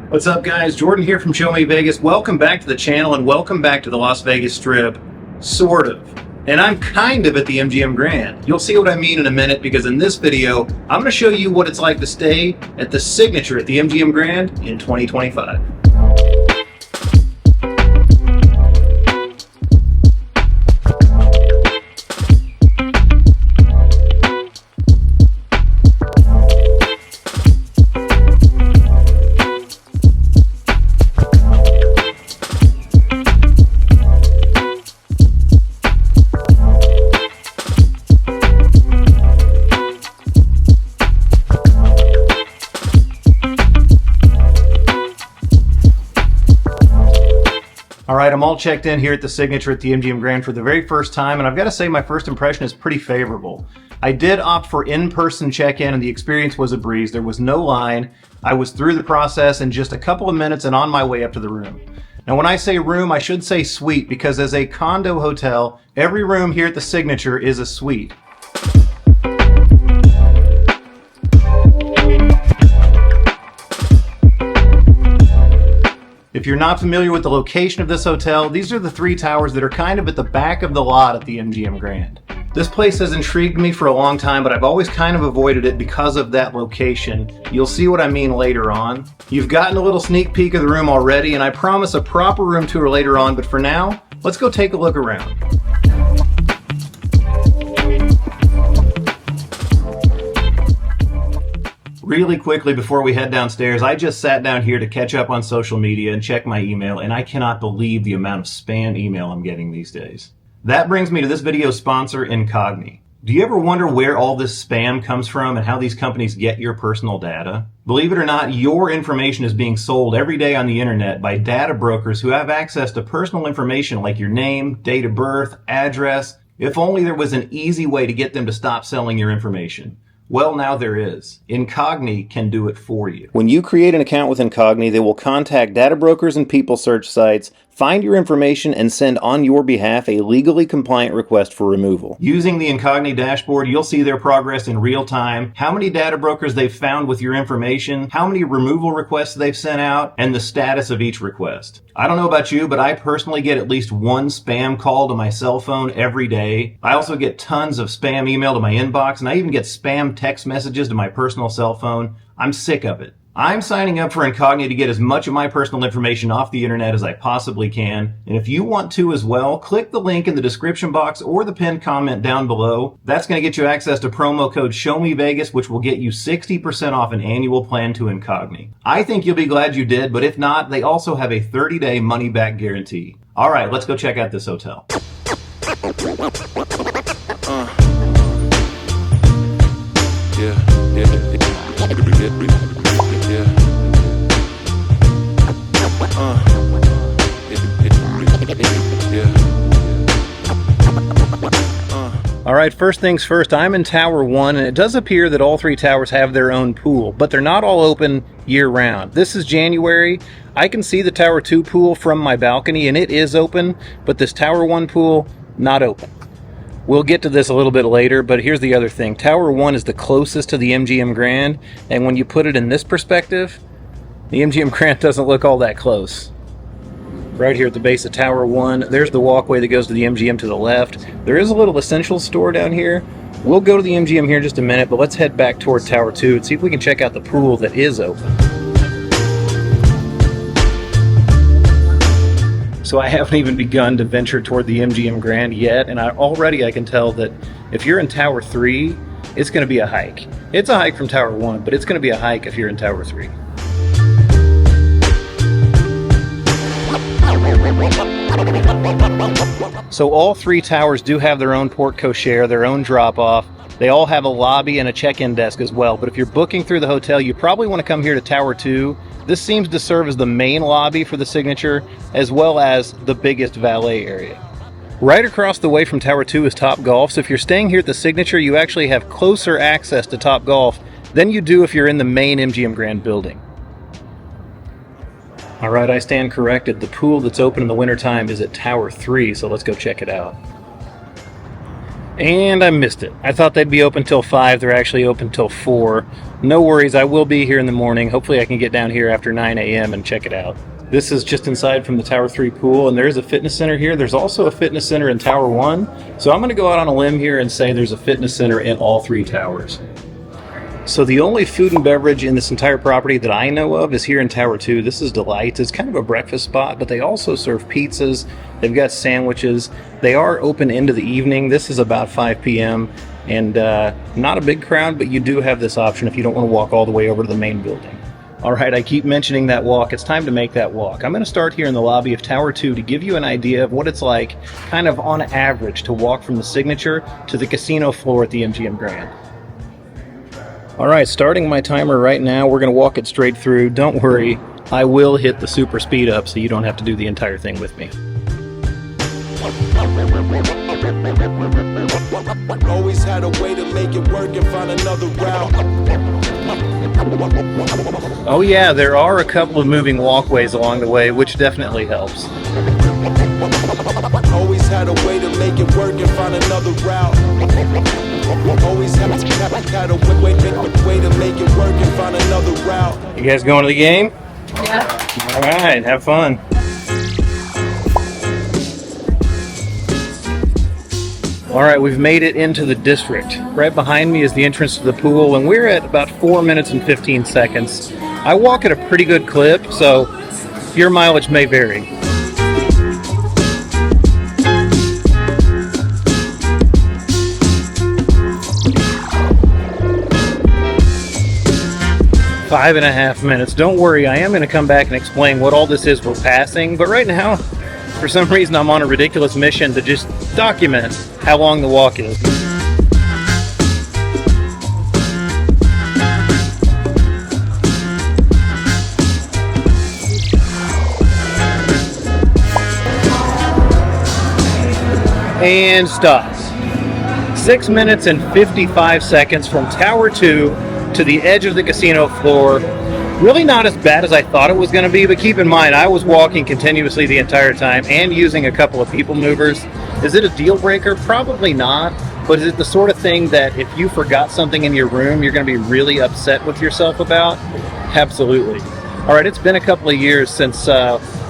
What's up, guys? Jordan here from Show Me Vegas. Welcome back to the channel and welcome back to the Las Vegas Strip, sort of. And I'm kind of at the MGM Grand. You'll see what I mean in a minute, because in this video, I'm going to show you what it's like to stay at the Signature at the MGM Grand in 2025. All right, I'm all checked in here at the Signature at the MGM Grand for the very first time, and I've got to say my first impression is pretty favorable. I did opt for in-person check-in, and the experience was a breeze. There was no line. I was through the process in just a couple of minutes and on my way up to the room. Now, when I say room, I should say suite, because as a condo hotel, every room here at the Signature is a suite. If you're not familiar with the location of this hotel, these are the three towers that are kind of at the back of the lot at the MGM Grand. This place has intrigued me for a long time, but I've always kind of avoided it because of that location. You'll see what I mean later on. You've gotten a little sneak peek of the room already, and I promise a proper room tour later on, but for now, let's go take a look around. Really quickly before we head downstairs, I just sat down here to catch up on social media and check my email, and I cannot believe the amount of spam email I'm getting these days. That brings me to this video's sponsor, Incogni. Do you ever wonder where all this spam comes from and how these companies get your personal data? Believe it or not, your information is being sold every day on the internet by data brokers who have access to personal information like your name, date of birth, address. If only there was an easy way to get them to stop selling your information. Well, now there is. Incogni can do it for you. When you create an account with Incogni, they will contact data brokers and people search sites, find your information, and send on your behalf a legally compliant request for removal. Using the Incogni dashboard, you'll see their progress in real time, how many data brokers they've found with your information, how many removal requests they've sent out, and the status of each request. I don't know about you, but I personally get at least one spam call to my cell phone every day. I also get tons of spam email to my inbox, and I even get spam text messages to my personal cell phone. I'm sick of it. I'm signing up for Incogni to get as much of my personal information off the internet as I possibly can. And if you want to as well, click the link in the description box or the pinned comment down below. That's going to get you access to promo code SHOWMEVEGAS, which will get you 60% off an annual plan to Incogni. I think you'll be glad you did, but if not, they also have a 30-day money-back guarantee. All right, let's go check out this hotel. All right, first things first, I'm in Tower 1, and it does appear that all three towers have their own pool, but they're not all open year-round. This is January. I can see the Tower 2 pool from my balcony, and it is open, but this Tower 1 pool, not open. We'll get to this a little bit later, but here's the other thing. Tower 1 is the closest to the MGM Grand, and when you put it in this perspective, the MGM Grand doesn't look all that close. Right here at the base of Tower 1, there's the walkway that goes to the MGM to the left. There is a little essentials store down here. We'll go to the MGM here in just a minute, but let's head back toward Tower 2 and see if we can check out the pool that is open. So I haven't even begun to venture toward the MGM Grand yet, and already I can tell that if you're in Tower 3, it's going to be a hike. It's a hike from Tower 1, but it's going to be a hike if you're in Tower 3. So all three towers do have their own porte cochere, their own drop-off. They all have a lobby and a check-in desk as well, but if you're booking through the hotel, you probably want to come here to Tower 2. This seems to serve as the main lobby for the Signature, as well as the biggest valet area. Right across the way from Tower 2 is Top Golf, so if you're staying here at the Signature, you actually have closer access to Top Golf than you do if you're in the main MGM Grand building. All right, I stand corrected. The pool that's open in the wintertime is at Tower 3, so let's go check it out. And I missed it. I thought they'd be open till 5. They're actually open till 4. No worries, I will be here in the morning. Hopefully I can get down here after 9 a.m. and check it out. This is just inside from the Tower 3 pool, and there is a fitness center here. There's also a fitness center in Tower 1. So I'm going to go out on a limb here and say there's a fitness center in all 3 towers. So the only food and beverage in this entire property that I know of is here in Tower 2. This is Delight. It's kind of a breakfast spot, but they also serve pizzas. They've got sandwiches. They are open into the evening. This is about 5 p.m. and not a big crowd, but you do have this option if you don't want to walk all the way over to the main building. All right, I keep mentioning that walk. It's time to make that walk. I'm going to start here in the lobby of Tower 2 to give you an idea of what it's like, kind of on average, to walk from the Signature to the casino floor at the MGM Grand. All right, starting my timer right now. We're going to walk it straight through. Don't worry, I will hit the super speed up so you don't have to do the entire thing with me. Always had a way to make it work and find another route. Oh yeah, there are a couple of moving walkways along the way, which definitely helps. Always had a way to make it work and find another route. Always had a way to make it work and find another route. You guys going to the game? Yeah. All right, have fun. All right, we've made it into the district. Right behind me is the entrance to the pool, and we're at about 4 minutes and 15 seconds. I walk at a pretty good clip, so your mileage may vary. Five and a half minutes. Don't worry, I am going to come back and explain what all this is we're passing, but right now, for some reason, I'm on a ridiculous mission to just document how long the walk is. And stops. 6 minutes and 55 seconds from Tower 2 to the edge of the casino floor. Really not as bad as I thought it was going to be, but keep in mind, I was walking continuously the entire time and using a couple of people movers. Is it a deal breaker? Probably not, but is it the sort of thing that if you forgot something in your room, you're going to be really upset with yourself about? Absolutely. All right, it's been a couple of years since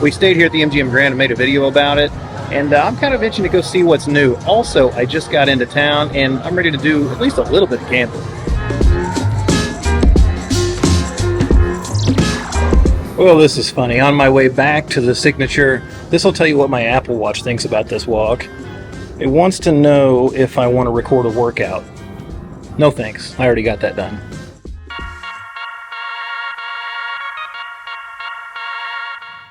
we stayed here at the MGM Grand and made a video about it, and I'm kind of itching to go see what's new. Also, I just got into town, and I'm ready to do at least a little bit of gambling. Well, this is funny. On my way back to the Signature, this will tell you what my Apple Watch thinks about this walk. It wants to know if I want to record a workout. No thanks. I already got that done.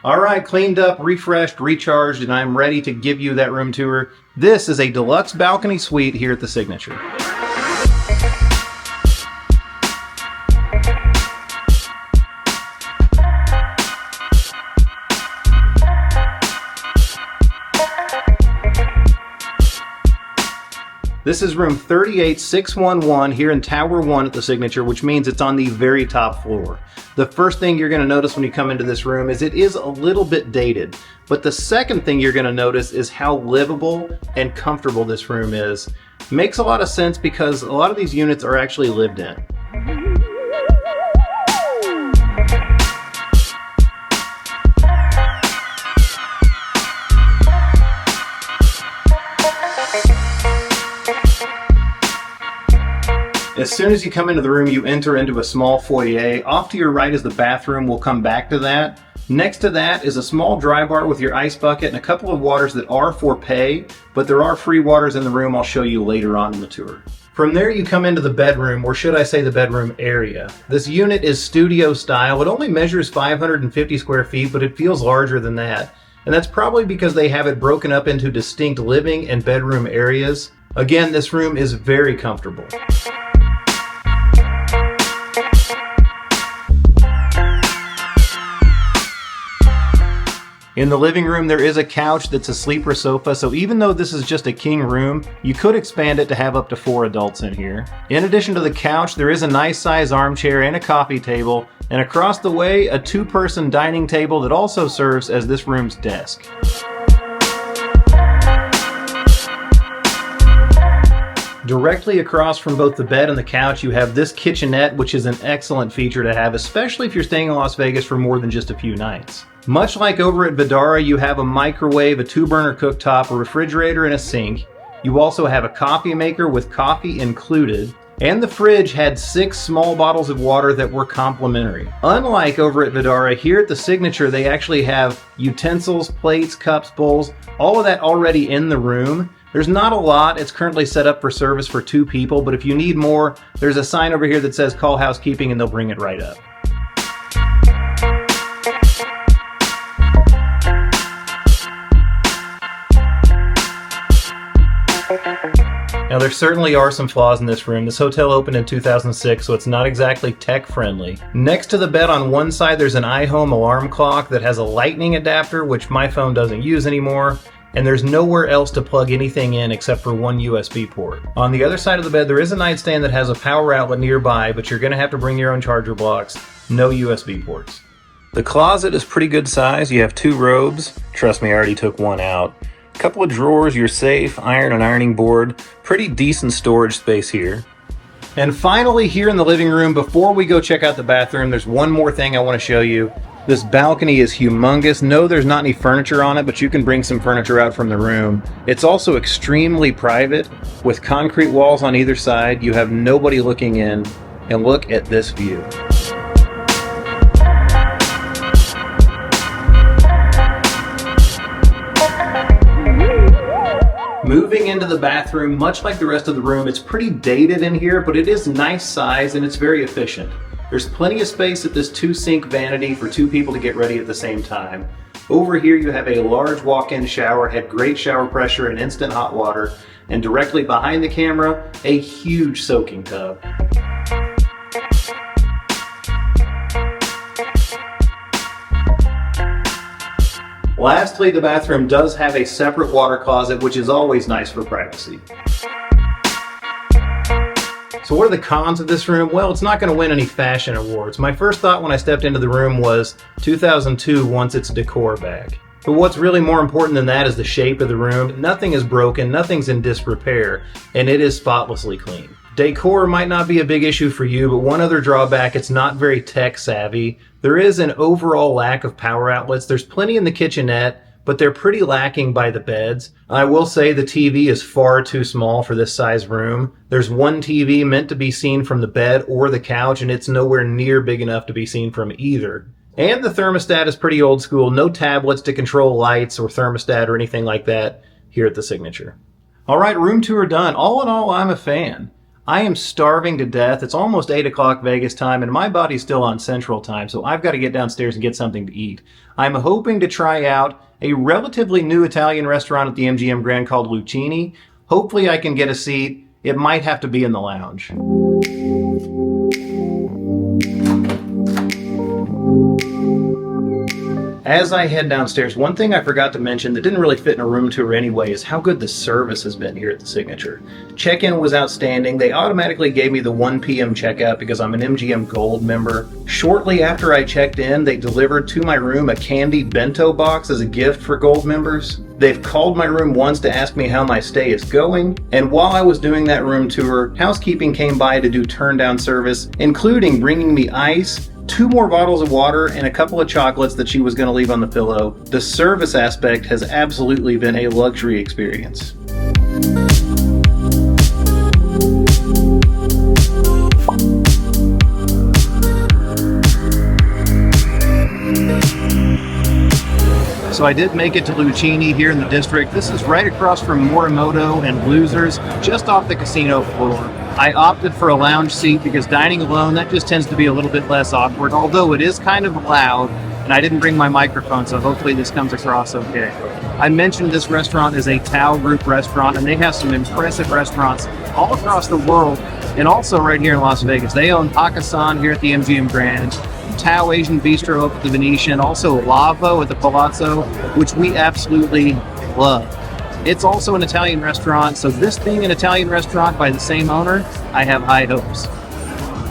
All right, cleaned up, refreshed, recharged, and I'm ready to give you that room tour. This is a deluxe balcony suite here at the Signature. This is room 38611 here in Tower 1 at the Signature, which means it's on the very top floor. The first thing you're going to notice when you come into this room is it is a little bit dated, but the second thing you're going to notice is how livable and comfortable this room is. Makes a lot of sense because a lot of these units are actually lived in. As soon as you come into the room, you enter into a small foyer. Off to your right is the bathroom. We'll come back to that. Next to that is a small dry bar with your ice bucket and a couple of waters that are for pay, but there are free waters in the room I'll show you later on in the tour. From there you come into the bedroom, or should I say the bedroom area. This unit is studio style. It only measures 550 square feet, but it feels larger than that. And that's probably because they have it broken up into distinct living and bedroom areas. Again, this room is very comfortable. In the living room, there is a couch that's a sleeper sofa, so even though this is just a king room, you could expand it to have up to 4 adults in here. In addition to the couch, there is a nice size armchair and a coffee table, and across the way, a 2-person dining table that also serves as this room's desk. Directly across from both the bed and the couch, you have this kitchenette, which is an excellent feature to have, especially if you're staying in Las Vegas for more than just a few nights. Much like over at Vdara, you have a microwave, a 2-burner cooktop, a refrigerator, and a sink. You also have a coffee maker with coffee included, and the fridge had 6 small bottles of water that were complimentary. Unlike over at Vdara, here at the Signature, they actually have utensils, plates, cups, bowls, all of that already in the room. There's not a lot. It's currently set up for service for 2 people, but if you need more, there's a sign over here that says call housekeeping and they'll bring it right up. Now there certainly are some flaws in this room. This hotel opened in 2006, so it's not exactly tech friendly. Next to the bed on one side there's an iHome alarm clock that has a lightning adapter, which my phone doesn't use anymore, and there's nowhere else to plug anything in except for one USB port. On the other side of the bed there is a nightstand that has a power outlet nearby, but you're going to have to bring your own charger blocks. No USB ports. The closet is pretty good size. You have 2 robes. Trust me, I already took one out. Couple of drawers, your safe, iron and ironing board, pretty decent storage space here. And finally, here in the living room, before we go check out the bathroom, there's one more thing I want to show you. This balcony is humongous. No, there's not any furniture on it, but you can bring some furniture out from the room. It's also extremely private, with concrete walls on either side. You have nobody looking in, and look at this view. Moving into the bathroom, much like the rest of the room, it's pretty dated in here, but it is nice size and it's very efficient. There's plenty of space at this 2-sink vanity for 2 people to get ready at the same time. Over here you have a large walk-in shower, had great shower pressure and instant hot water, and directly behind the camera, a huge soaking tub. Lastly, the bathroom does have a separate water closet, which is always nice for privacy. So what are the cons of this room? Well, it's not going to win any fashion awards. My first thought when I stepped into the room was 2002 wants its decor back. But what's really more important than that is the shape of the room. Nothing is broken, nothing's in disrepair, and it is spotlessly clean. Decor might not be a big issue for you, but one other drawback, it's not very tech savvy. There is an overall lack of power outlets. There's plenty in the kitchenette, but they're pretty lacking by the beds. I will say the TV is far too small for this size room. There's one TV meant to be seen from the bed or the couch, and it's nowhere near big enough to be seen from either. And the thermostat is pretty old school. No tablets to control lights or thermostat or anything like that here at the Signature. All right, room tour done. All in all, I'm a fan. I am starving to death. It's almost 8 o'clock Vegas time, and my body's still on Central Time, so I've got to get downstairs and get something to eat. I'm hoping to try out a relatively new Italian restaurant at the MGM Grand called Luchini. Hopefully I can get a seat. It might have to be in the lounge. As I head downstairs, one thing I forgot to mention that didn't really fit in a room tour anyway is how good the service has been here at the Signature. Check-in was outstanding. They automatically gave me the 1 p.m. checkout because I'm an MGM Gold member. Shortly after I checked in, they delivered to my room a candy bento box as a gift for Gold members. They've called my room once to ask me how my stay is going, and while I was doing that room tour, housekeeping came by to do turn-down service, including bringing me ice, 2 more bottles of water, and a couple of chocolates that she was going to leave on the pillow. The service aspect has absolutely been a luxury experience. So I did make it to Luchini here in the district. This is right across from Morimoto and Losers, just off the casino floor. I opted for a lounge seat because dining alone, that just tends to be a little bit less awkward, although it is kind of loud, and I didn't bring my microphone, so hopefully this comes across okay. I mentioned this restaurant is a Tao Group restaurant, and they have some impressive restaurants all across the world, and also right here in Las Vegas. They own Hakkasan here at the MGM Grand, Tao Asian Bistro up at the Venetian, also Lavo at the Palazzo, which we absolutely love. It's also an Italian restaurant, so this being an Italian restaurant by the same owner, I have high hopes.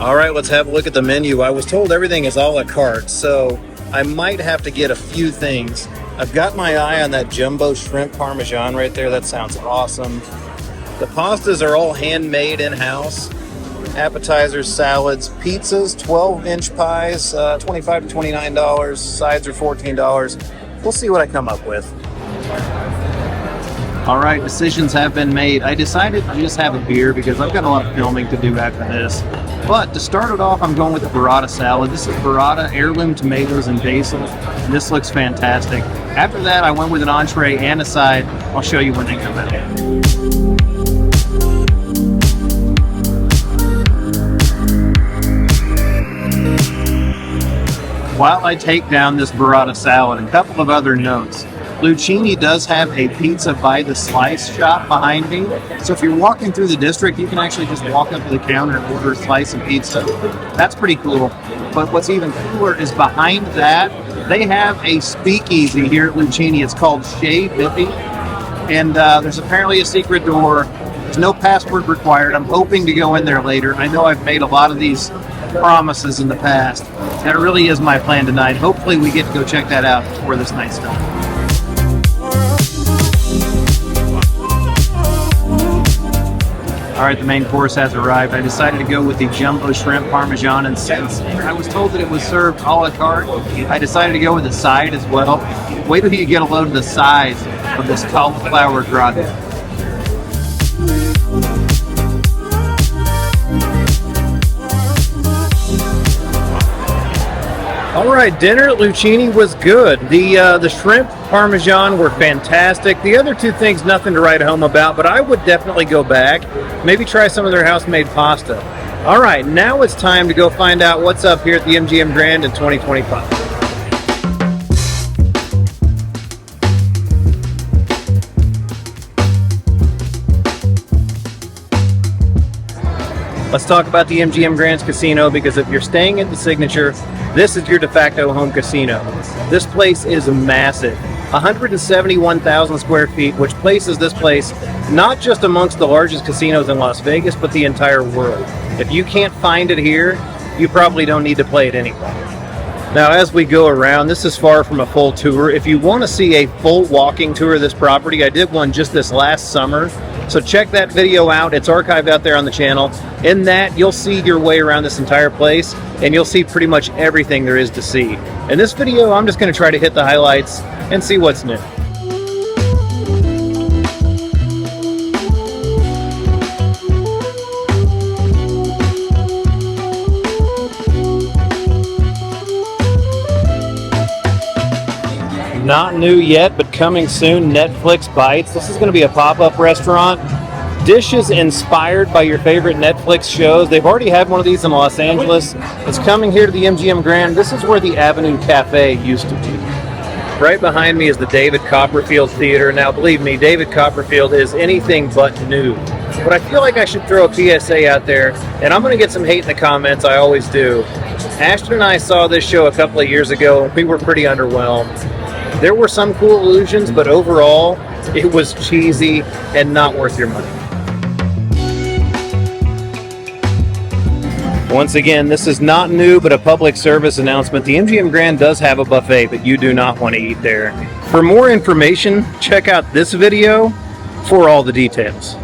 All right, let's have a look at the menu. I was told everything is a la carte, so I might have to get a few things. I've got my eye on that jumbo shrimp parmesan right there. That sounds awesome. The pastas are all handmade in-house. Appetizers, salads, pizzas, 12-inch pies, $25 to $29. Sides are $14. We'll see what I come up with. All right, decisions have been made. I decided to just have a beer because I've got a lot of filming to do after this. But to start it off, I'm going with the burrata salad. This is burrata, heirloom tomatoes, and basil. And this looks fantastic. After that, I went with an entree and a side. I'll show you when they come out. While I take down this burrata salad, a couple of other notes. Luchini does have a pizza by the slice shop behind me. So if you're walking through the district, you can actually just walk up to the counter and order a slice of pizza. That's pretty cool. But what's even cooler is behind that, they have a speakeasy here at Luchini. It's called Shea Bippy. And there's apparently a secret door. There's no password required. I'm hoping to go in there later. I know I've made a lot of these promises in the past. That really is my plan tonight. Hopefully we get to go check that out before this night's done. All right, the main course has arrived. I decided to go with the jumbo shrimp parmesan, and since I was told that it was served a la carte, I decided to go with the side as well. Wait till you get a load of the size of this cauliflower gratin. All right, dinner at Luchini was good. The shrimp parmesan were fantastic. The other two things, nothing to write home about, but I would definitely go back. Maybe try some of their house-made pasta. All right, now it's time to go find out what's up here at the MGM Grand in 2025. Let's talk about the MGM Grand's casino, because if you're staying at the Signature, this is your de facto home casino. This place is massive, 171,000 square feet, which places this place not just amongst the largest casinos in Las Vegas, but the entire world. If you can't find it here, you probably don't need to play it anyway. Now, as we go around, this is far from a full tour. If you want to see a full walking tour of this property, I did one just this last summer. So check that video out. It's archived out there on the channel. In that, you'll see your way around this entire place, and you'll see pretty much everything there is to see. In this video, I'm just going to try to hit the highlights and see what's new. Not new yet, but coming soon, Netflix Bites. This is going to be a pop-up restaurant. Dishes inspired by your favorite Netflix shows. They've already had one of these in Los Angeles. It's coming here to the MGM Grand. This is where the Avenue Cafe used to be. Right behind me is the David Copperfield Theater. Now, believe me, David Copperfield is anything but new. But I feel like I should throw a PSA out there, and I'm going to get some hate in the comments. I always do. Ashton and I saw this show a couple of years ago, and we were pretty underwhelmed. There were some cool illusions, but overall, it was cheesy and not worth your money. Once again, this is not new, but a public service announcement. The MGM Grand does have a buffet, but you do not want to eat there. For more information, check out this video for all the details.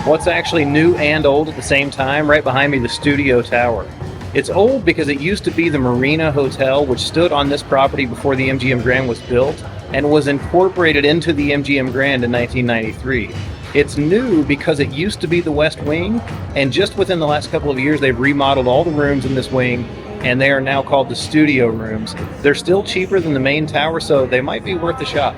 What's actually new and old at the same time? Right behind me, the Studio Tower. It's old because it used to be the Marina Hotel, which stood on this property before the MGM Grand was built and was incorporated into the MGM Grand in 1993. It's new because it used to be the West Wing, and just within the last couple of years, they've remodeled all the rooms in this wing, and they are now called the studio rooms. They're still cheaper than the main tower, so they might be worth a shot.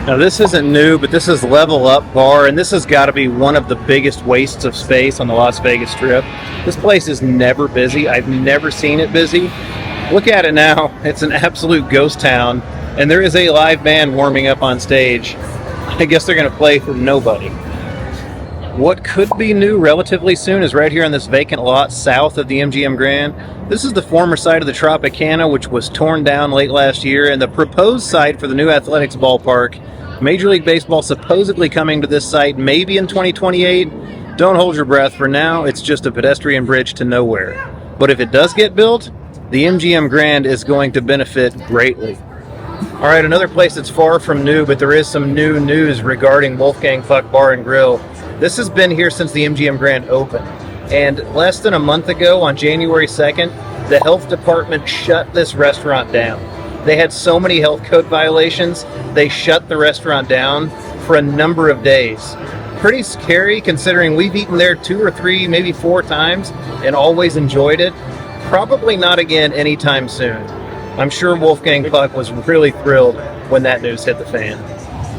Now, this isn't new, but this is Level Up Bar, and this has got to be one of the biggest wastes of space on the Las Vegas Strip. This place is never busy. I've never seen it busy. Look at it now. It's an absolute ghost town, and there is a live band warming up on stage. I guess they're going to play for nobody. What could be new relatively soon is right here on this vacant lot south of the MGM Grand. This is the former site of the Tropicana, which was torn down late last year, and the proposed site for the new athletics ballpark. Major League Baseball supposedly coming to this site maybe in 2028. Don't hold your breath. For now, it's just a pedestrian bridge to nowhere. But if it does get built, the MGM Grand is going to benefit greatly. All right, another place that's far from new, but there is some new news regarding Wolfgang Puck Bar and Grill. This has been here since the MGM Grand opened, and less than a month ago, on January 2nd, the health department shut this restaurant down. They had so many health code violations, they shut the restaurant down for a number of days. Pretty scary considering we've eaten there 2 or 3, maybe 4 times and always enjoyed it. Probably not again anytime soon. I'm sure Wolfgang Puck was really thrilled when that news hit the fan.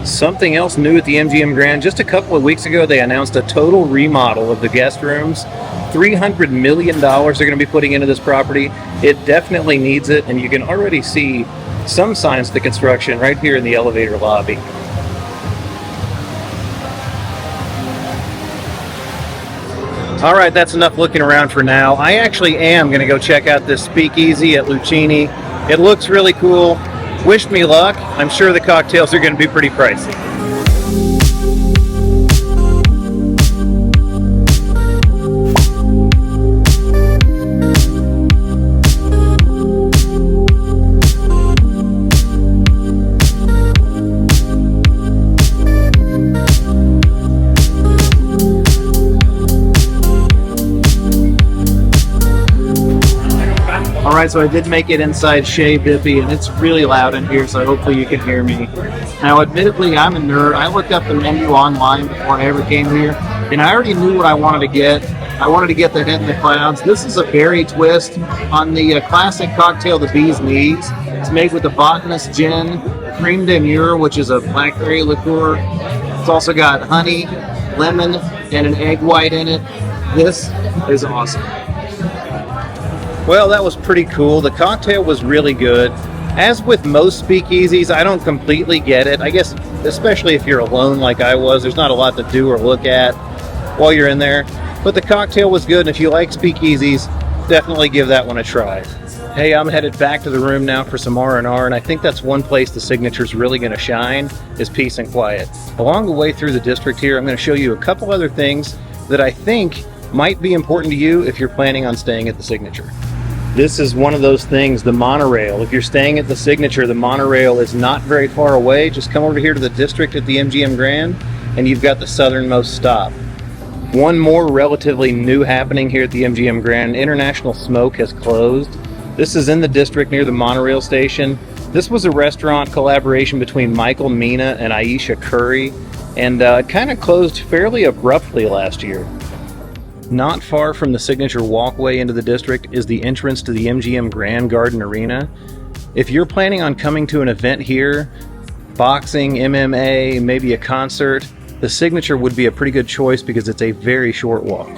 Something else new at the MGM Grand, just a couple of weeks ago they announced a total remodel of the guest rooms. $300 million they're going to be putting into this property. It definitely needs it, and you can already see some signs of the construction right here in the elevator lobby. All right, that's enough looking around for now. I actually am going to go check out this Speakeasy at Luchini. It looks really cool. Wish me luck. I'm sure the cocktails are going to be pretty pricey. Alright, so I did make it inside Shea Bippy, and it's really loud in here, so hopefully you can hear me. Now, admittedly, I'm a nerd. I looked up the menu online before I ever came here, and I already knew what I wanted to get. I wanted to get the Head in the Clouds. This is a berry twist on the classic cocktail, the Bee's Knees. It's made with the Botanist Gin, Creme de Mure, which is a blackberry liqueur. It's also got honey, lemon, and an egg white in it. This is awesome. Well, that was pretty cool. The cocktail was really good. As with most speakeasies, I don't completely get it. I guess, especially if you're alone like I was, there's not a lot to do or look at while you're in there. But the cocktail was good, and if you like speakeasies, definitely give that one a try. Hey, I'm headed back to the room now for some R&R, and I think that's one place the Signature's really going to shine, is peace and quiet. Along the way through the district here, I'm going to show you a couple other things that I think might be important to you if you're planning on staying at the Signature. This is one of those things, the monorail. If you're staying at the Signature, the monorail is not very far away. Just come over here to the district at the MGM Grand, and you've got the southernmost stop. One more relatively new happening here at the MGM Grand. International Smoke has closed. This is in the district near the monorail station. This was a restaurant collaboration between Michael Mina and Aisha Curry, and it kind of closed fairly abruptly last year. Not far from the Signature walkway into the district is the entrance to the MGM Grand Garden Arena. If you're planning on coming to an event here, boxing, MMA, maybe a concert, the Signature would be a pretty good choice because it's a very short walk.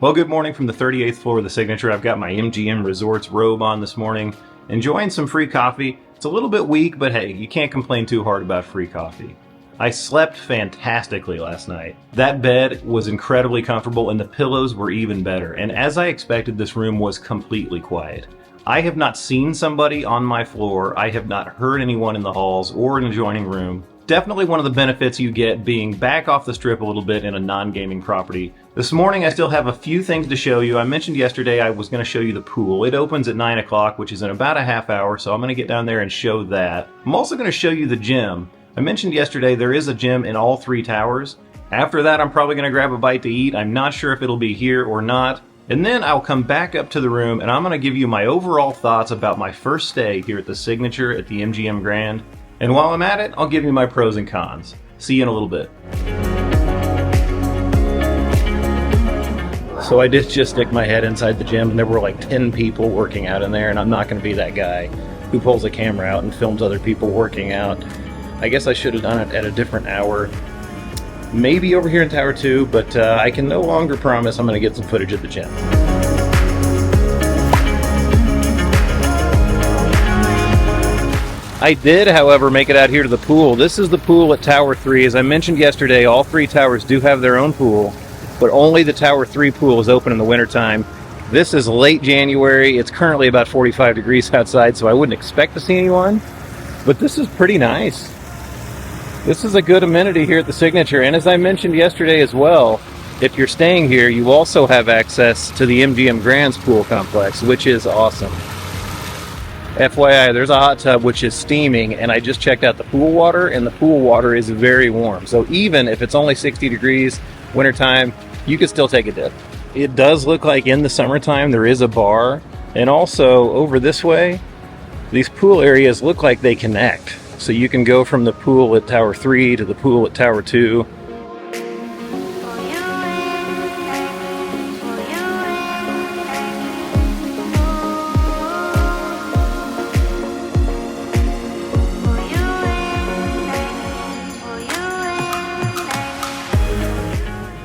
Well, good morning from the 38th floor of the Signature. I've got my MGM Resorts robe on this morning, enjoying some free coffee. It's a little bit weak, but hey, you can't complain too hard about free coffee. I slept fantastically last night. That bed was incredibly comfortable and the pillows were even better. And as I expected, this room was completely quiet. I have not seen somebody on my floor. I have not heard anyone in the halls or in the adjoining room. Definitely one of the benefits you get being back off the strip a little bit in a non-gaming property. This morning I still have a few things to show you. I mentioned yesterday I was going to show you the pool. It opens at 9 o'clock, which is in about a half hour, so I'm going to get down there and show that. I'm also going to show you the gym. I mentioned yesterday there is a gym in all 3 towers. After that I'm probably going to grab a bite to eat. I'm not sure if it'll be here or not. And then I'll come back up to the room and I'm going to give you my overall thoughts about my first stay here at the Signature at the MGM Grand. And while I'm at it, I'll give you my pros and cons. See you in a little bit. So I did just stick my head inside the gym and there were like 10 people working out in there, and I'm not going to be that guy who pulls a camera out and films other people working out. I guess I should have done it at a different hour. Maybe over here in Tower 2, but I can no longer promise I'm going to get some footage at the gym. I did, however, make it out here to the pool. This is the pool at Tower 3. As I mentioned yesterday, all 3 towers do have their own pool, but only the Tower 3 pool is open in the wintertime. This is late January. It's currently about 45 degrees outside, so I wouldn't expect to see anyone, but this is pretty nice. This is a good amenity here at the Signature, and as I mentioned yesterday as well, if you're staying here, you also have access to the MGM Grand's pool complex, which is awesome. FYI, there's a hot tub which is steaming, and I just checked out the pool water, and the pool water is very warm. So even if it's only 60 degrees wintertime, you can still take a dip. It does look like in the summertime there is a bar, and also over this way, these pool areas look like they connect. So you can go from the pool at Tower 3 to the pool at Tower 2.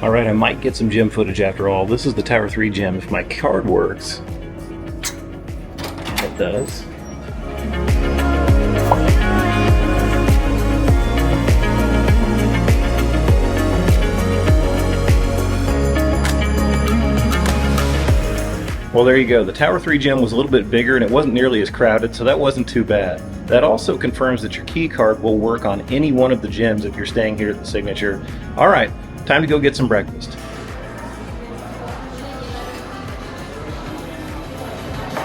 Alright, I might get some gym footage after all. This is the Tower 3 gym if my card works. And it does. Well, there you go. The Tower 3 gym was a little bit bigger and it wasn't nearly as crowded, so that wasn't too bad. That also confirms that your key card will work on any one of the gyms if you're staying here at the Signature. Alright, time to go get some breakfast.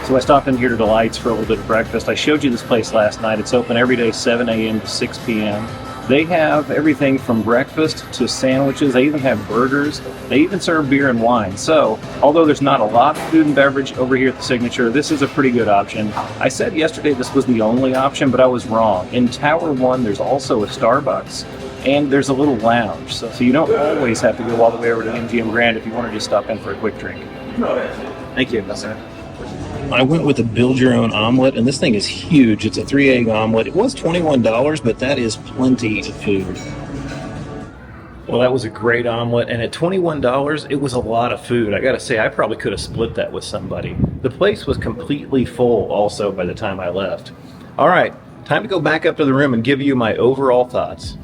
So I stopped in here to Delights for a little bit of breakfast. I showed you this place last night. It's open every day 7 a.m. to 6 p.m. They have everything from breakfast to sandwiches. They even have burgers. They even serve beer and wine. So, although there's not a lot of food and beverage over here at the Signature, this is a pretty good option. I said yesterday this was the only option, but I was wrong. In Tower 1, there's also a Starbucks, and there's a little lounge. So you don't always have to go all the way over to MGM Grand if you want to just stop in for a quick drink. Thank you. I went with a build your own omelet, and this thing is huge. It's a 3-egg omelet. It was $21, but that is plenty of food. Well, that was a great omelet, and at $21, it was a lot of food. I gotta say, I probably could have split that with somebody. The place was completely full also by the time I left. All right, time to go back up to the room and give you my overall thoughts.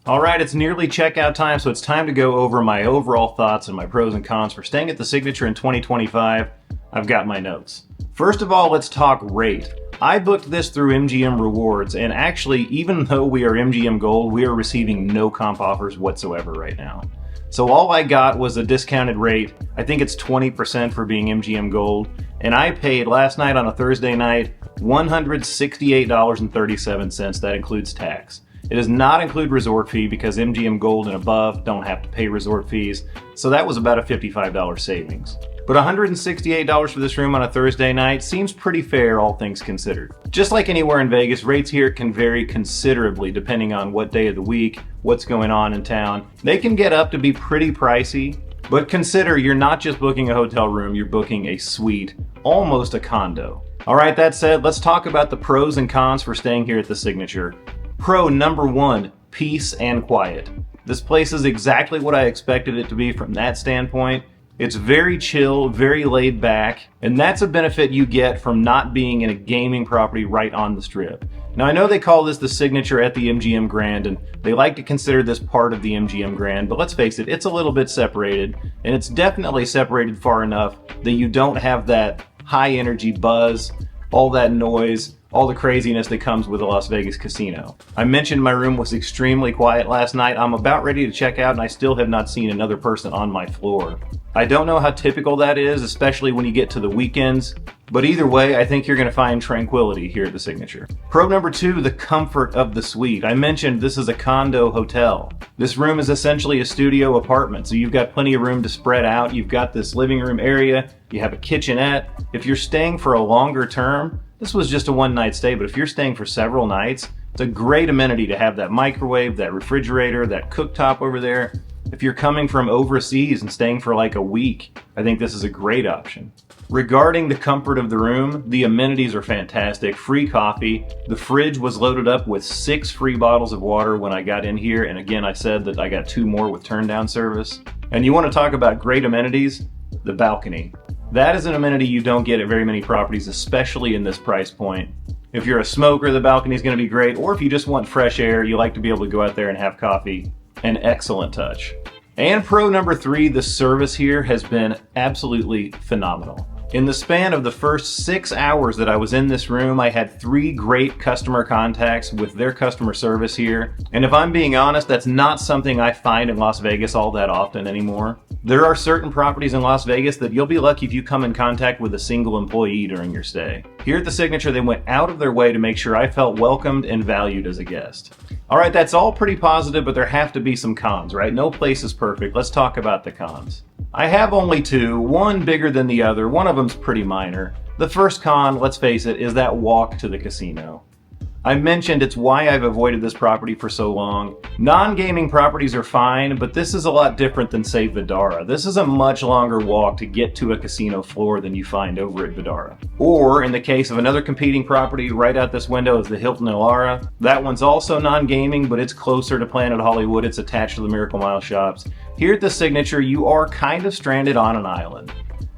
All right, it's nearly checkout time, so it's time to go over my overall thoughts and my pros and cons for staying at the Signature in 2025. I've got my notes. First of all, let's talk rate. I booked this through MGM Rewards, and actually, even though we are MGM Gold, we are receiving no comp offers whatsoever right now. So all I got was a discounted rate. I think it's 20% for being MGM Gold, and I paid last night on a Thursday night $168.37. That includes tax. It does not include resort fee because MGM Gold and above don't have to pay resort fees, so that was about a $55 savings. But $168 for this room on a Thursday night seems pretty fair, all things considered. Just like anywhere in Vegas, rates here can vary considerably depending on what day of the week, what's going on in town. They can get up to be pretty pricey, but consider you're not just booking a hotel room, you're booking a suite, almost a condo. All right, that said, let's talk about the pros and cons for staying here at the Signature. Pro number 1, peace and quiet. This place is exactly what I expected it to be from that standpoint. It's very chill, very laid back, and that's a benefit you get from not being in a gaming property right on the Strip. Now I know they call this the Signature at the MGM Grand, and they like to consider this part of the MGM Grand, but let's face it, it's a little bit separated, and it's definitely separated far enough that you don't have that high energy buzz, all that noise, all the craziness that comes with a Las Vegas casino. I mentioned my room was extremely quiet last night. I'm about ready to check out and I still have not seen another person on my floor. I don't know how typical that is, especially when you get to the weekends, but either way, I think you're going to find tranquility here at the Signature. Pro number 2, the comfort of the suite. I mentioned this is a condo hotel. This room is essentially a studio apartment, so you've got plenty of room to spread out. You've got this living room area, you have a kitchenette. If you're staying for a longer term, this was just a one-night stay, but if you're staying for several nights, it's a great amenity to have that microwave, that refrigerator, that cooktop over there. If you're coming from overseas and staying for like a week, I think this is a great option. Regarding the comfort of the room, the amenities are fantastic. Free coffee. The fridge was loaded up with 6 free bottles of water when I got in here. And again, I said that I got 2 more with turn down service. And you want to talk about great amenities? The balcony. That is an amenity you don't get at very many properties, especially in this price point. If you're a smoker, the balcony is going to be great. Or if you just want fresh air, you like to be able to go out there and have coffee. An excellent touch. And pro number 3, the service here has been absolutely phenomenal. In the span of the first 6 hours that I was in this room, I had 3 great customer contacts with their customer service here. And if I'm being honest, that's not something I find in Las Vegas all that often anymore. There are certain properties in Las Vegas that you'll be lucky if you come in contact with a single employee during your stay. Here at the Signature, they went out of their way to make sure I felt welcomed and valued as a guest. All right, that's all pretty positive, but there have to be some cons, right? No place is perfect. Let's talk about the cons. I have only 2, one bigger than the other. One of them's pretty minor. The first con, let's face it, is that walk to the casino. I mentioned it's why I've avoided this property for so long. Non-gaming properties are fine, but this is a lot different than, say, Vdara. This is a much longer walk to get to a casino floor than you find over at Vdara. Or, in the case of another competing property right out this window is the Hilton Elara. That one's also non-gaming, but it's closer to Planet Hollywood. It's attached to the Miracle Mile shops. Here at the Signature, you are kind of stranded on an island.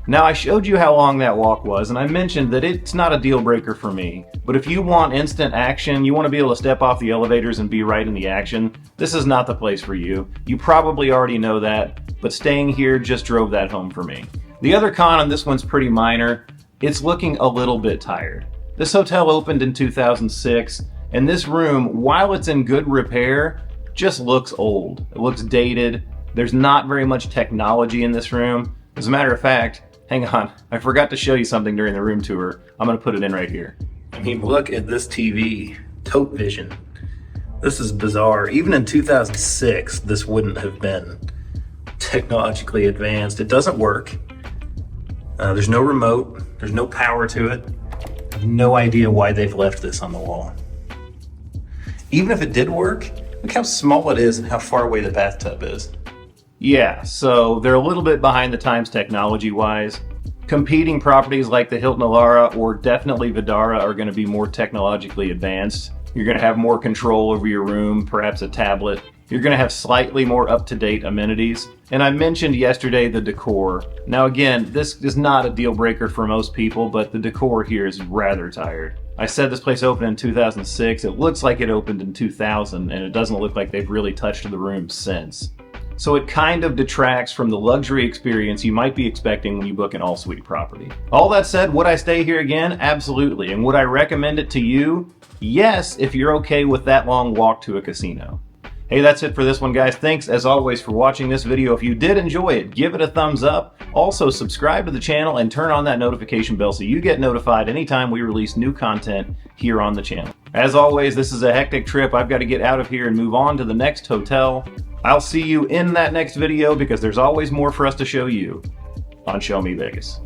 Now, I showed you how long that walk was, and I mentioned that it's not a deal breaker for me. But if you want instant action, you want to be able to step off the elevators and be right in the action, this is not the place for you. You probably already know that, but staying here just drove that home for me. The other con on this one's pretty minor. It's looking a little bit tired. This hotel opened in 2006, and this room, while it's in good repair, just looks old. It looks dated. There's not very much technology in this room. As a matter of fact, hang on, I forgot to show you something during the room tour. I'm gonna put it in right here. I mean, look at this TV, Tote Vision. This is bizarre. Even in 2006, this wouldn't have been technologically advanced. It doesn't work. There's no remote, there's no power to it. I have no idea why they've left this on the wall. Even if it did work, look how small it is and how far away the bathtub is. Yeah, so they're a little bit behind the times technology-wise. Competing properties like the Hilton Elara or definitely Vdara are going to be more technologically advanced. You're going to have more control over your room, perhaps a tablet. You're going to have slightly more up-to-date amenities. And I mentioned yesterday the decor. Now again, this is not a deal breaker for most people, but the decor here is rather tired. I said this place opened in 2006. It looks like it opened in 2000, and it doesn't look like they've really touched the room since. So it kind of detracts from the luxury experience you might be expecting when you book an all-suite property. All that said, would I stay here again? Absolutely. And would I recommend it to you? Yes, if you're okay with that long walk to a casino. Hey, that's it for this one, guys. Thanks, as always, for watching this video. If you did enjoy it, give it a thumbs up. Also, subscribe to the channel and turn on that notification bell so you get notified anytime we release new content here on the channel. As always, this is a hectic trip. I've got to get out of here and move on to the next hotel. I'll see you in that next video because there's always more for us to show you on Show Me Vegas.